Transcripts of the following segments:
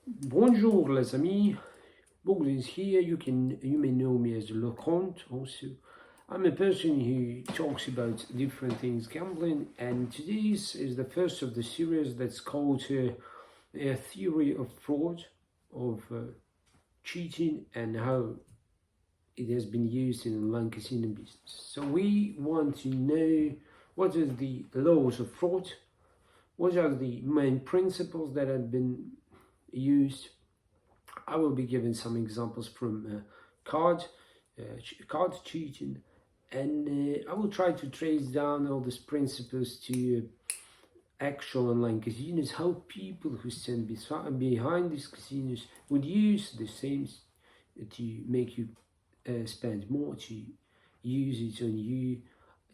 Bonjour les amis, Bogdan is here. You may know me as LeConte also. I'm a person who talks about different things gambling, and today's is the first of the series that's called a theory of fraud, of cheating, and how it has been used in online casino business. So we want to know what are the laws of fraud, what are the main principles that have been used. I will be giving some examples from card cheating, and I will try to trace down all these principles to actual online casinos, how people who stand behind these casinos would use the same to make you spend more, to use it on you,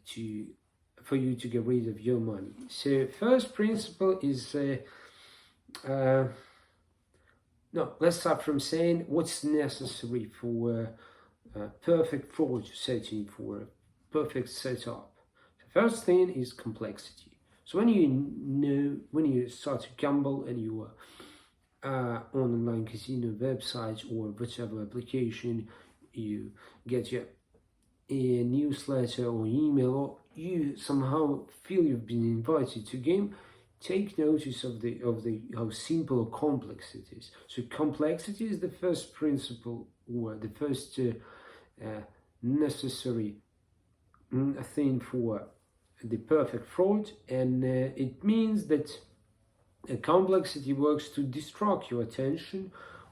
to for you to get rid of your money. So first principle is uh, no, let's start from saying what's necessary for perfect fraud setting, for a perfect setup. The first thing is complexity. So when you start to gamble and you are on online casino websites or whichever application, you get your a newsletter or email, or you somehow feel you've been invited to game, take notice of the how simple or complex it is. So complexity is the first principle, or the first necessary thing for the perfect fraud, and it means that complexity works to distract your attention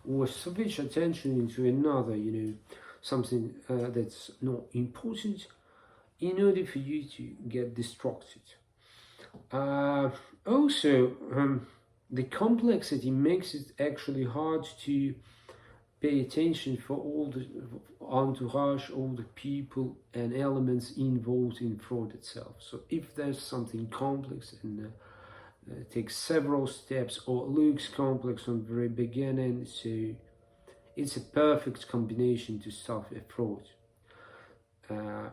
or switch attention into another, something that's not important, in order for you to get distracted. Also, the complexity makes it actually hard to pay attention for all the entourage, all the people and elements involved in fraud itself. So if there's something complex and takes several steps or looks complex from the very beginning, so it's a perfect combination to stop a fraud. Uh,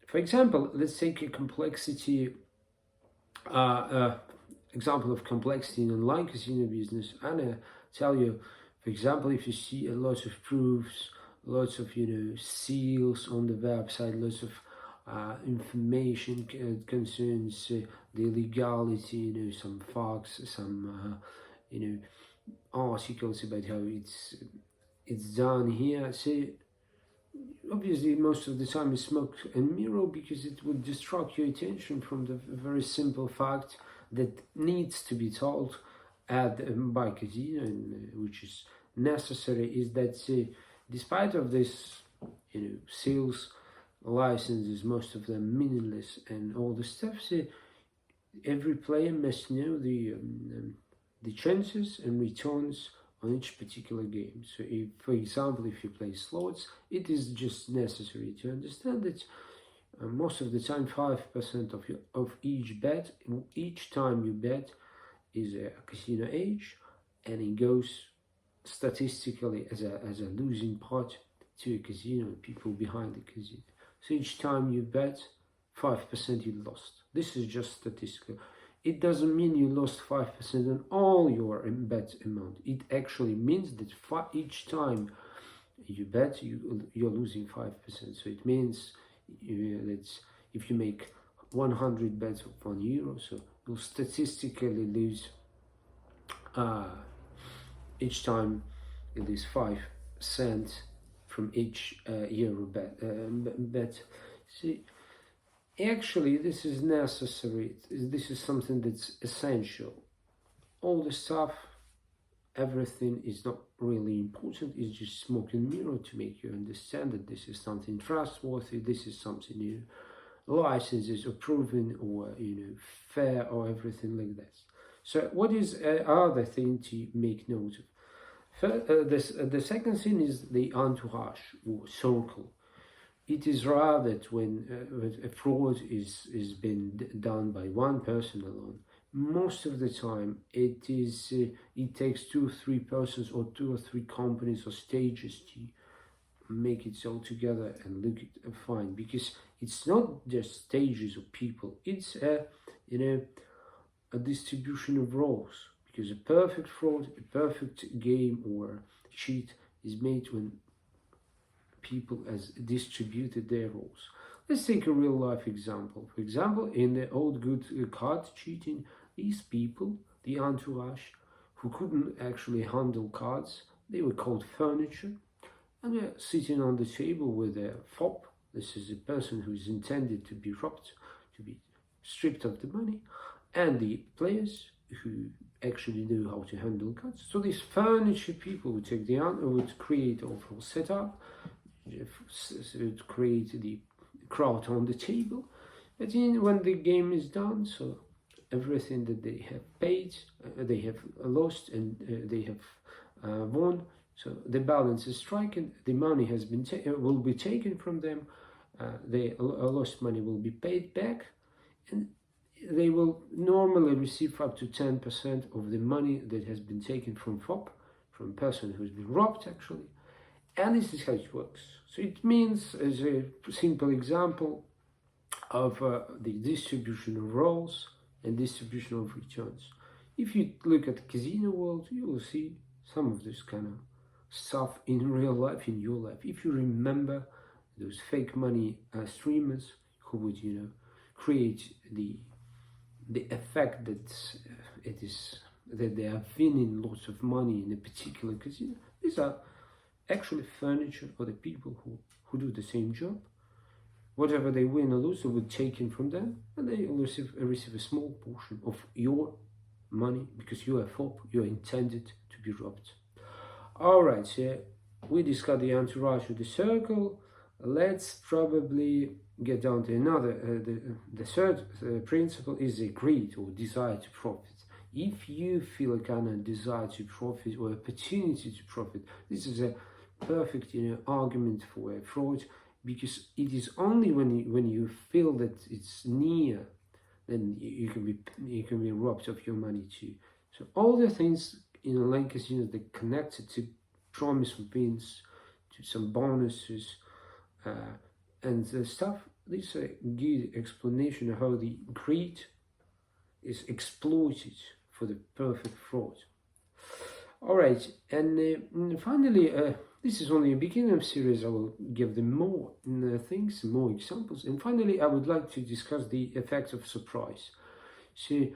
for example, let's take a complexity example of complexity in online casino business, and tell you, for example, if you see a lot of proofs, lots of seals on the website, lots of information concerns the legality, some facts, some articles about how it's done here. So obviously most of the time it's smoke and mirror, because it would distract your attention from the very simple fact that needs to be told at by casino, and which is necessary, is that despite of this, sales licenses, most of them meaningless and all the stuff, every player must know the chances and returns on each particular game. So if, for example, if you play slots, it is just necessary to understand that most of the time 5% of each bet, each time you bet, is a casino edge, and it goes statistically as a losing part to a casino and people behind the casino. So each time you bet, 5% you lost. This is just statistical. It doesn't mean you lost 5% on all your bet amount. It actually means that each time you bet, you're losing 5%. So it means that if you make 100 bets of €1, so you'll statistically lose each time you lose 5 cents from each euro bet. See, actually, this is necessary. This is something that's essential. All the stuff, everything is not really important. It's just smoke and mirror to make you understand that this is something trustworthy. This is something licenses are proven, or fair, or everything like that. So, what is other thing to make note of? The second thing is the entourage or circle. It is rare that when a fraud is being done by one person alone. Most of the time, it takes 2 or 3 persons, or 2 or 3 companies or stages to make it all together and look it fine. Because it's not just stages of people; it's a distribution of roles. because a perfect fraud, a perfect game or cheat is made when people has distributed their roles. Let's take a real life example. For example, in the old good card cheating, these people, the entourage, who couldn't actually handle cards, they were called furniture, and they're sitting on the table with a fop. This is a person who is intended to be robbed, to be stripped of the money, and the players who actually knew how to handle cards. So these furniture people would take the would create overall setup, would create the crowd on the table, but then when the game is done, so everything that they have paid, they have lost, and they have won. So the balance is striken. The money has been will be taken from them. The lost money will be paid back, and they will normally receive up to 10% of the money that has been taken from FOP, from a person who's been robbed actually. And this is how it works. So it means, as a simple example of the distribution of roles and distribution of returns. If you look at the casino world, you will see some of this kind of stuff in real life, in your life. If you remember those fake money streamers who would, create the effect that that they are winning lots of money in a particular casino, these are actually furniture or the people who do the same job. Whatever they win or lose, they would take in from them, and they will receive a small portion of your money because you are FOP, you are intended to be robbed. Alright, so we discussed the entourage of the circle. Let's probably get down to another. The third principle is a greed or desire to profit. If you feel a kind of desire to profit or opportunity to profit, this is a perfect argument for a fraud, because it is only when you feel that it's near, then you can be robbed of your money too. So all the things in online casinos that connected to promise of wins, to some bonuses, and the stuff. This is a good explanation of how the greed is exploited for the perfect fraud. Alright, and finally, this is only a beginning of series. I will give them more things, more examples. And finally, I would like to discuss the effect of surprise. So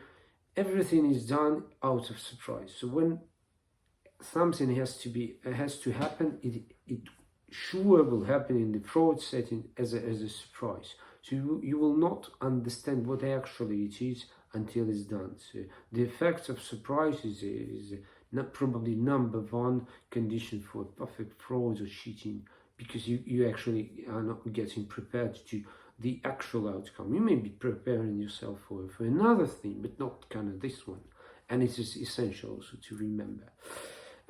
everything is done out of surprise. So when something has to happen, it sure will happen in the fraud setting as a surprise. So you will not understand what actually it is until it's done. So the effect of surprise is not probably number one condition for perfect fraud or cheating, because you actually are not getting prepared to the actual outcome. You may be preparing yourself for another thing, but not kind of this one. And it is essential also to remember.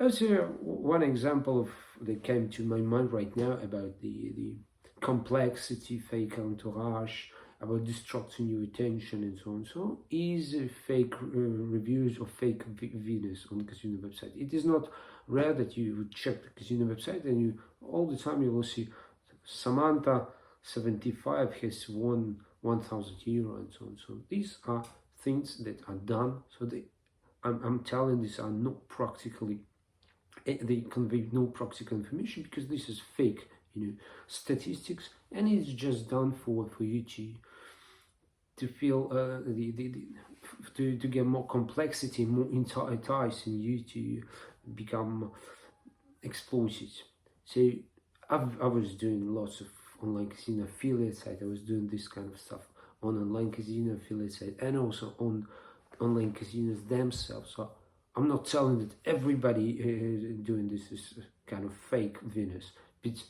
Also, one example that came to my mind right now about the complexity, fake entourage, about destructing your attention and so on, so is fake reviews or fake videos on the casino website. It is not rare that you would check the casino website and all the time you will see Samantha 75 has won 1,000 euro and so on. So these are things that are done. So I'm telling these are not practically, they convey no practical information, because this is fake statistics, and it's just done for you to feel to get more complexity, more enticing you to become exploited. So I was doing lots of online casino affiliate site. I was doing this kind of stuff on online casino affiliate site and also on online casinos themselves. So I'm not telling that everybody doing this is kind of fake winners, but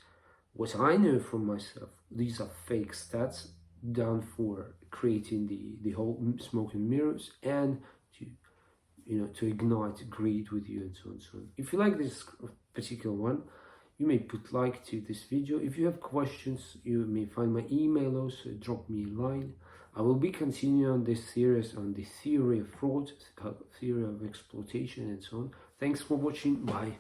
what I know from myself, these are fake stats done for creating the whole smoke and mirrors, and to ignite greed with you and so on and so on. If you like this particular one, you may put like to this video. If you have questions, you may find my email also, drop me a line. I will be continuing on this series on the theory of fraud, theory of exploitation and so on. Thanks for watching, bye.